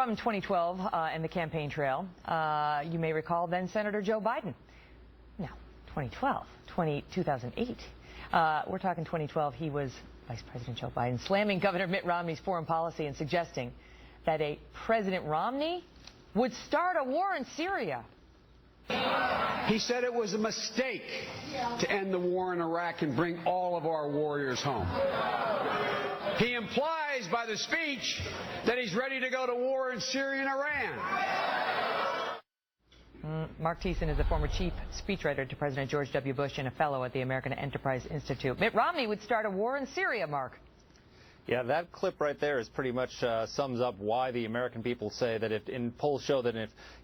From 2012 and the campaign trail, you may recall then Senator Joe Biden. Now, 2008. We're talking 2012. He was Vice President Joe Biden slamming Governor Mitt Romney's foreign policy and suggesting that a President Romney would start a war in Syria. He said it was a mistake to end the war in Iraq and bring all of our warriors home. He implies by the speech that he's ready to go to war in Syria and Iran. Mark Thiessen is a former chief speechwriter to President George W. Bush and a fellow at the American Enterprise Institute. Mitt Romney would start a war in Syria, Mark. Yeah, that clip right there is pretty much sums up why the American people say that polls show that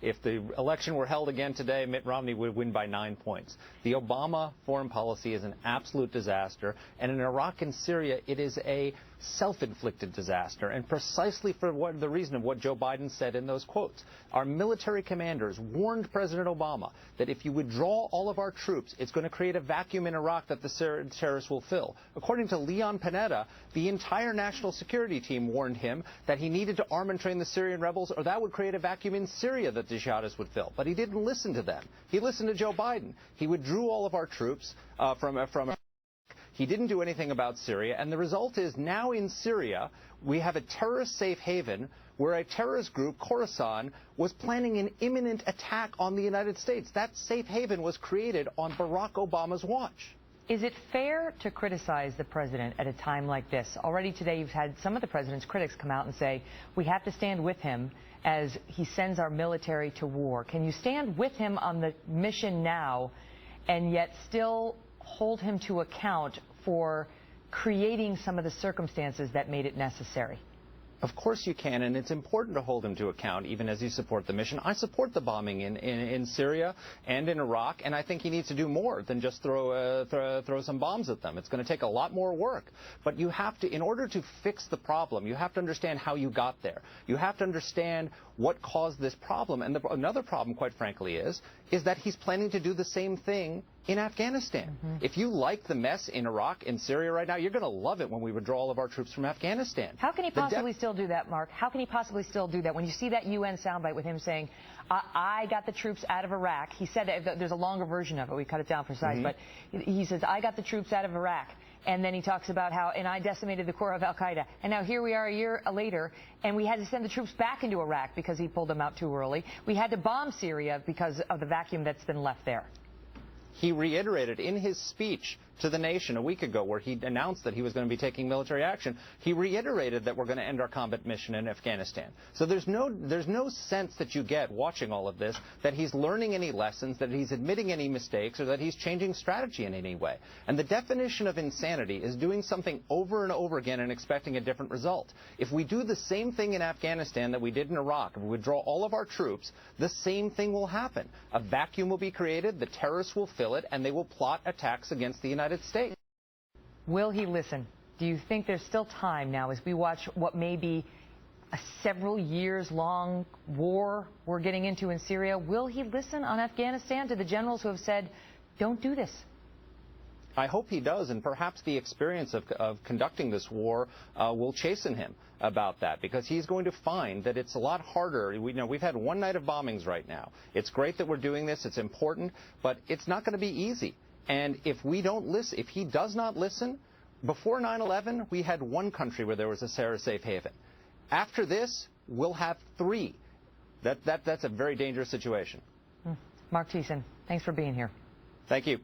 if the election were held again today, Mitt Romney would win by 9 points. The Obama foreign policy is an absolute disaster, and in Iraq and Syria, it is a self-inflicted disaster, and precisely for the reason of what Joe Biden said in those quotes. Our military commanders warned President Obama that if you withdraw all of our troops, it's going to create a vacuum in Iraq that the terrorists will fill. According to Leon Panetta, the entire national security team warned him that he needed to arm and train the Syrian rebels, or that would create a vacuum in Syria that the jihadists would fill. But he didn't listen to them. He listened to Joe Biden. He withdrew all of our troops from He didn't do anything about Syria, and the result is now in Syria we have a terrorist safe haven where a terrorist group, Khorasan, was planning an imminent attack on the United States. That safe haven was created on Barack Obama's watch. Is it fair to criticize the president at a time like this? Already today you've had some of the president's critics come out and say we have to stand with him as he sends our military to war. Can you stand with him on the mission now and yet still hold him to account for creating some of the circumstances that made it necessary? Of course you can, and it's important to hold him to account, even as you support the mission. I support the bombing in Syria and in Iraq, and I think he needs to do more than just throw some bombs at them. It's going to take a lot more work. But you have to, in order to fix the problem, you have to understand how you got there. You have to understand what caused this problem. And another problem, quite frankly, is that he's planning to do the same thing in Afghanistan. If you like the mess in Iraq and Syria right now, you're going to love it when we withdraw all of our troops from Afghanistan. How can he possibly still do that, Mark? How can he possibly still do that when you see that UN soundbite with him saying, I got the troops out of Iraq? He said there's a longer version of it. We cut it down for size. But he says, I got the troops out of Iraq. And then he talks about how, and I decimated the core of al-Qaeda. And now here we are a year later, and we had to send the troops back into Iraq because he pulled them out too early. We had to bomb Syria because of the vacuum that's been left there. He reiterated in his speech to the nation a week ago, where he announced that he was going to be taking military action, he reiterated that we're going to end our combat mission in Afghanistan. So there's no sense that you get watching all of this that he's learning any lessons, that he's admitting any mistakes, or that he's changing strategy in any way. And the definition of insanity is doing something over and over again and expecting a different result. If we do the same thing in Afghanistan that we did in Iraq, if we withdraw all of our troops, the same thing will happen. A vacuum will be created, the terrorists will fill it, and they will plot attacks against the United States. Will he listen? Do you think there's still time now as we watch what may be a several years long war we're getting into in Syria? Will he listen on Afghanistan to the generals who have said, don't do this? I hope he does, and perhaps the experience of conducting this war will chasten him about that, because he's going to find that it's a lot harder. We've had one night of bombings right now. It's great that we're doing this. It's important, but it's not going to be easy. And if we don't listen, if he does not listen, before 9/11, we had one country where there was a safe haven. After this, we'll have 3. That's a very dangerous situation. Mark Thiessen, thanks for being here. Thank you.